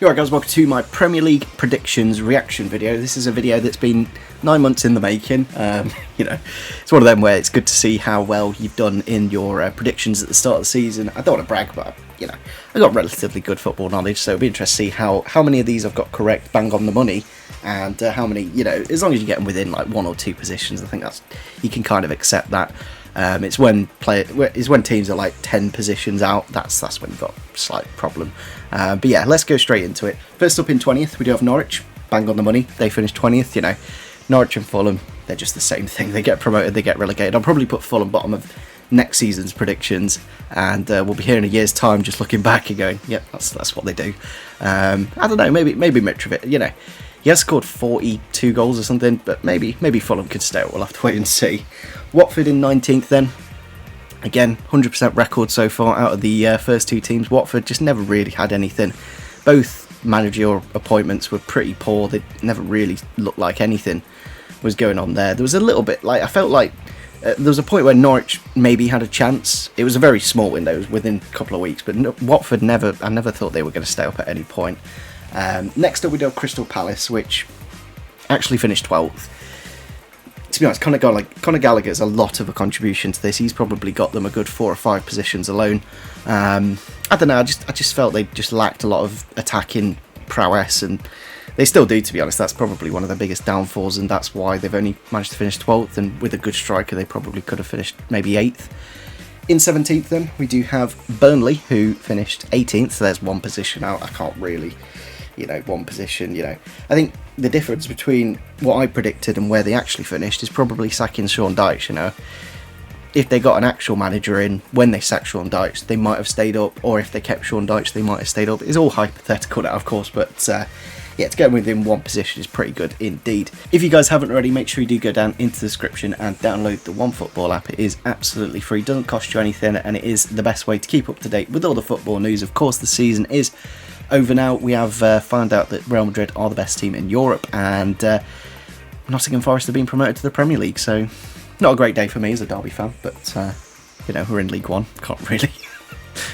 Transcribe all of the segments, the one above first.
Alright guys, welcome to my Premier League predictions reaction video. This is a video that's been 9 months in the making. It's one of them where it's good to see how well you've done in your predictions at the start of the season. I don't want to brag, but I got relatively good football knowledge, so it'll be interesting to see how many of these I've got correct, bang on the money, and how many, as long as you get them within like 1 or 2 positions, I think you can kind of accept that. It's when teams are like 10 positions out, that's when you've got a slight problem. But yeah, let's go straight into it. First up in 20th, we do have Norwich, bang on the money. They finished 20th, Norwich and Fulham, they're just the same thing. They get promoted, they get relegated. I'll probably put Fulham bottom of next season's predictions, and we'll be here in a year's time just looking back and going, yep, that's what they do. I don't know, maybe Mitrovic, he has scored 42 goals or something, but maybe Fulham could stay up. We'll have to wait and see. Watford in 19th then. Again, 100% record so far out of the first 2 teams. Watford just never really had anything. Both managerial appointments were pretty poor. They never really looked like anything was going on there. There was a little bit, I felt like there was a point where Norwich maybe had a chance. It was a very small window, it was within a couple of weeks, but Watford I never thought they were going to stay up at any point. Next up we do have Crystal Palace, which actually finished 12th. To be honest, Conor Gallagher's a lot of a contribution to this. He's probably got them a good 4 or 5 positions alone. I don't know, I just felt they just lacked a lot of attacking prowess, and they still do, to be honest. That's probably one of their biggest downfalls, and that's why they've only managed to finish 12th, and with a good striker they probably could have finished maybe 8th. In 17th then, we do have Burnley, who finished 18th, so there's 1 position out. I can't really, 1 position, I think the difference between what I predicted and where they actually finished is probably sacking Sean Dyche, If they got an actual manager in when they sacked Sean Dyche, they might have stayed up, or if they kept Sean Dyche, they might have stayed up. It's all hypothetical now, of course, but yeah, to get within 1 position is pretty good indeed. If you guys haven't already, make sure you do go down into the description and download the OneFootball app. It is absolutely free, doesn't cost you anything, and it is the best way to keep up to date with all the football news. Of course, the season is over now. We have found out that Real Madrid are the best team in Europe, and Nottingham Forest have been promoted to the Premier League, so not a great day for me as a Derby fan, but we're in League One, can't really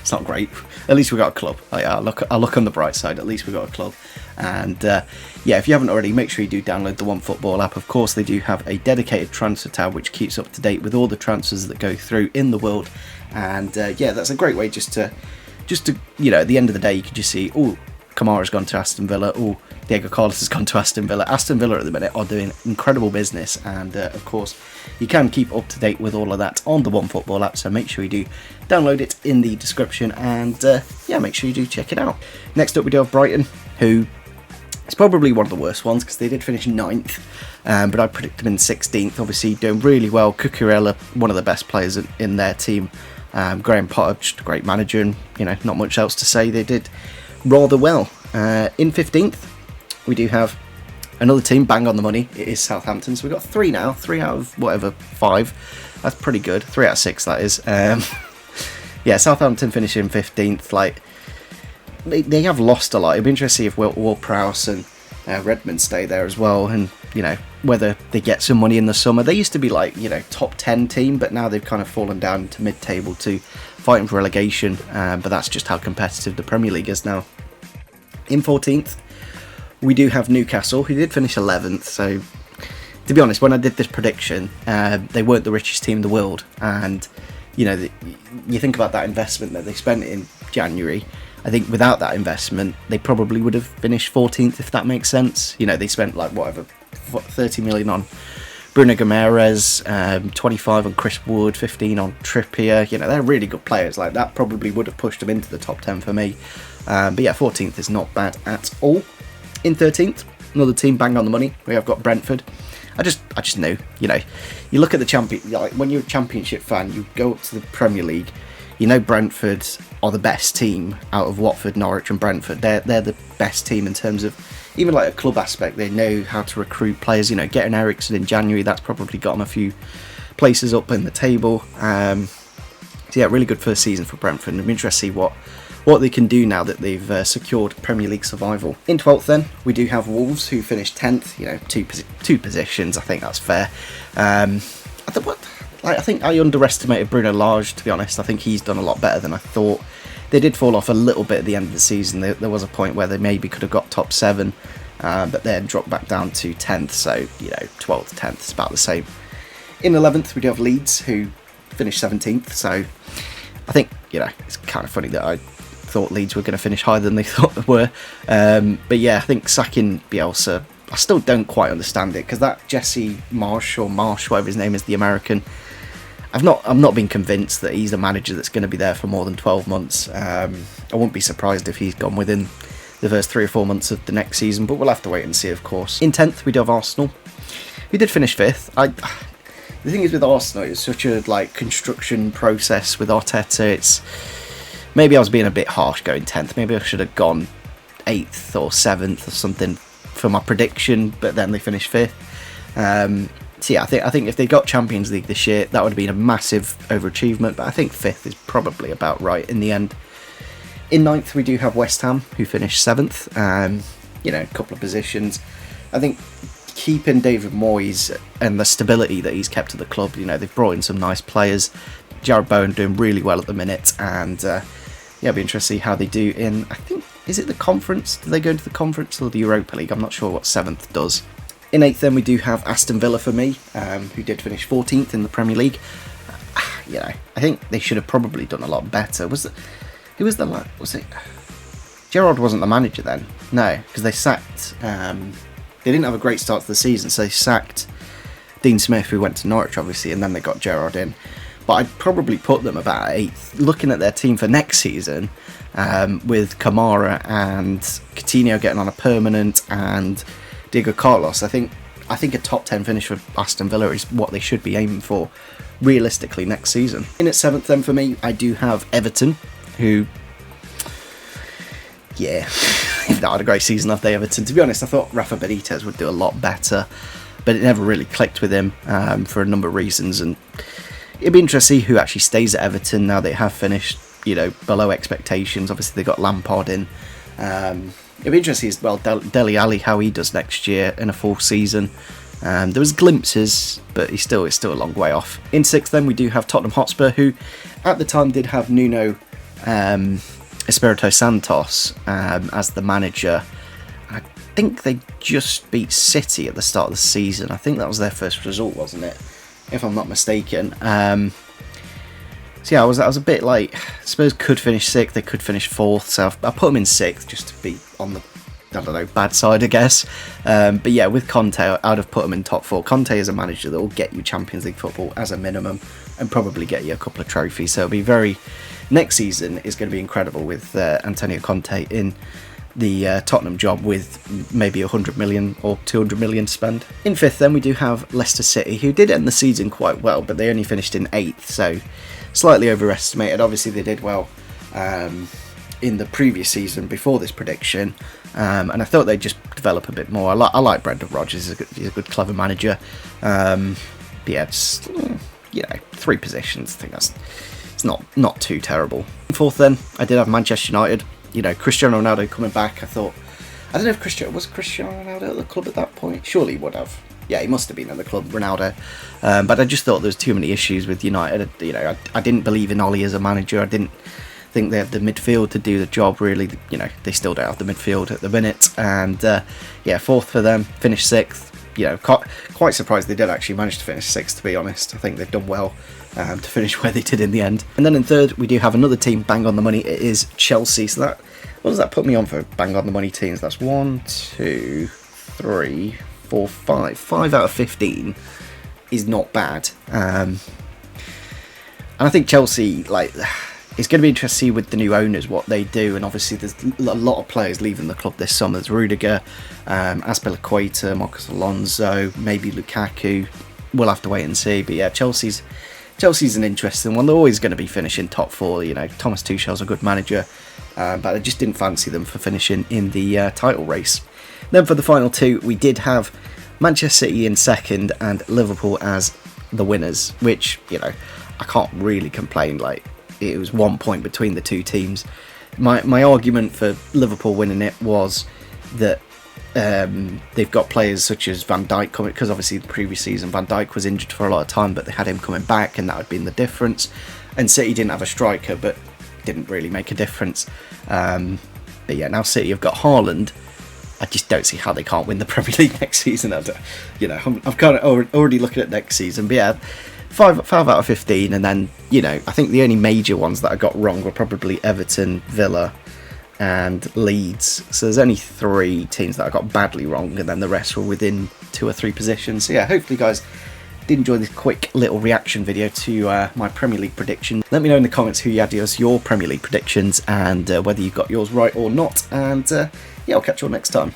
it's not great. At least we got a club. I'll look on the bright side. At least we got a club. And yeah, if you haven't already, make sure you do download the OneFootball app. Of course, they do have a dedicated transfer tab which keeps up to date with all the transfers that go through in the world. And yeah, that's a great way just to at the end of the day, you can just see, oh, Kamara's gone to Aston Villa. Oh, Diego Carlos has gone to Aston Villa. Aston Villa at the minute are doing incredible business, and of course you can keep up to date with all of that on the OneFootball app, so make sure you do download it in the description, and yeah, make sure you do check it out. Next up we do have Brighton, who is probably one of the worst ones because they did finish 9th, but I predict them in 16th, obviously doing really well. Cucurella, one of the best players in their team. Graham Potter, just a great manager, and not much else to say. They did rather well. In 15th we do have another team, bang on the money. It is Southampton, so we've got 3 now, 3 out of whatever 5. That's pretty good. 3 out of 6, that is. Yeah, Southampton finishing 15th. They have lost a lot. It'd be interesting to see if Ward-Prowse and Redmond stay there as well, and whether they get some money in the summer. They used to be top 10 team, but now they've kind of fallen down to mid-table to fighting for relegation, but that's just how competitive the Premier League is now. In 14th we do have Newcastle, who did finish 11th, so to be honest, when I did this prediction, they weren't the richest team in the world, and you think about that investment that they spent in January. I think without that investment they probably would have finished 14th, if that makes sense. They spent 30 million on Bruno Guimaraes, 25 on Chris Wood, 15 on Trippier. They're really good players. That probably would have pushed them into the top 10 for me. But yeah, 14th is not bad at all. In 13th, another team bang on the money. We have got Brentford. I just knew. You look at the champion. When you're a Championship fan, you go up to the Premier League. Brentford are the best team out of Watford, Norwich, and Brentford. They're the best team in terms of even a club aspect. They know how to recruit players. Getting Eriksen in January, that's probably got them a few places up in the table. So yeah, really good first season for Brentford. I'm interested to see what they can do now that they've secured Premier League survival. In 12th then, we do have Wolves, who finished 10th, 2 positions, I think that's fair. I think I underestimated Bruno Lage, to be honest. I think he's done a lot better than I thought. They did fall off a little bit at the end of the season. There was a point where they maybe could have got top 7, but then dropped back down to 10th, so 12th, 10th is about the same. In 11th we do have Leeds, who finished 17th, so I think it's kind of funny that I thought Leeds were going to finish higher than they thought they were, but yeah, I think sacking Bielsa, I still don't quite understand it, because that Jesse Marsh, whatever his name is, the American, I'm not been convinced that he's a manager that's going to be there for more than 12 months. I wouldn't be surprised if he's gone within the first 3 or 4 months of the next season, but we'll have to wait and see, of course. In 10th we do have Arsenal, who did finish 5th. The thing is with Arsenal, it's such a construction process with Arteta. Maybe I was being a bit harsh going 10th. Maybe I should have gone 8th or 7th or something for my prediction, but then they finished 5th. So yeah, I think if they got Champions League this year, that would have been a massive overachievement, but I think 5th is probably about right in the end. In 9th we do have West Ham, who finished 7th. A couple of positions. I think keeping David Moyes and the stability that he's kept at the club, they've brought in some nice players. Jared Bowen doing really well at the minute, and it'll be interesting to see how they do in, I think, is it the conference? Do they go into the conference or the Europa League? I'm not sure what 7th does. In 8th then we do have Aston Villa for me, who did finish 14th in the Premier League. I think they should have probably done a lot better. Was it Gerrard wasn't the manager then? No, because they sacked, they didn't have a great start to the season, so they sacked Dean Smith, who went to Norwich obviously, and then they got Gerrard in. But I'd probably put them about 8th. Looking at their team for next season, with Kamara and Coutinho getting on a permanent and Diego Carlos, I think a top 10 finish for Aston Villa is what they should be aiming for realistically next season. In at 7th then for me, I do have Everton, who, they've not had a great season, have they, Everton? To be honest, I thought Rafa Benitez would do a lot better, but it never really clicked with him for a number of reasons, and it'd be interesting to see who actually stays at Everton now they have finished, below expectations. Obviously they got Lampard in. It'll be interesting as well, Dele Alli, how he does next year in a full season. There was glimpses, but it's still a long way off. In 6th then we do have Tottenham Hotspur, who at the time did have Nuno Espirito Santos as the manager. I think they just beat City at the start of the season. I think that was their first result, wasn't it? If I'm not mistaken. So yeah, I was a bit like, Spurs could finish 6th, they could finish 4th, so I put them in 6th just to be on the, bad side, I guess. But yeah, with Conte, I'd have put them in top 4. Conte is a manager that will get you Champions League football as a minimum, and probably get you a couple of trophies. So next season is going to be incredible with Antonio Conte in the Tottenham job, with maybe 100 million or 200 million to spend. In 5th then we do have Leicester City, who did end the season quite well, but they only finished in 8th, so slightly overestimated. Obviously they did well in the previous season before this prediction, and I thought they'd just develop a bit more. I like Brendan Rodgers, he's a good clever manager. But yeah, just 3 positions, I think it's not too terrible. In 4th then I did have Manchester United. Cristiano Ronaldo coming back. I don't know if Cristiano Ronaldo at the club at that point. Surely he would have. Yeah, he must have been at the club, Ronaldo. But I just thought there was too many issues with United. I didn't believe in Ollie as a manager. I didn't think they had the midfield to do the job, really. They still don't have the midfield at the minute. And 4th for them, finished 6th. Quite surprised they did actually manage to finish 6th, to be honest. I think they've done well to finish where they did in the end. And then in 3rd, we do have another team bang on the money. It is Chelsea. So what does that put me on for bang on the money teams? That's 1, 2, 3, 4, 5. 5 out of 15 is not bad. And I think Chelsea, it's going to be interesting to see with the new owners what they do, and obviously there's a lot of players leaving the club this summer. There's Rudiger, Azpilicueta, Marcos Alonso, maybe Lukaku. We'll have to wait and see. But yeah, Chelsea's an interesting one. They're always going to be finishing top 4. Thomas Tuchel's a good manager, but I just didn't fancy them for finishing in the title race. Then for the final 2, we did have Manchester City in 2nd and Liverpool as the winners, which I can't really complain. It was 1 point between the 2 teams. My argument for Liverpool winning it was that they've got players such as Van Dijk coming, because obviously the previous season Van Dijk was injured for a lot of time, but they had him coming back, and that had been the difference. And City didn't have a striker, but didn't really make a difference. But yeah, now City have got Haaland. I just don't see how they can't win the Premier League next season. I'm kind of already looking at next season. But yeah, 5 out of 15, and then, you know, I think the only major ones that I got wrong were probably Everton, Villa, and Leeds. So there's only 3 teams that I got badly wrong, and then the rest were within 2 or 3 positions. So yeah, hopefully you guys did enjoy this quick little reaction video to my Premier League prediction. Let me know in the comments who you had as your Premier League predictions, and whether you got yours right or not. And yeah, I'll catch you all next time.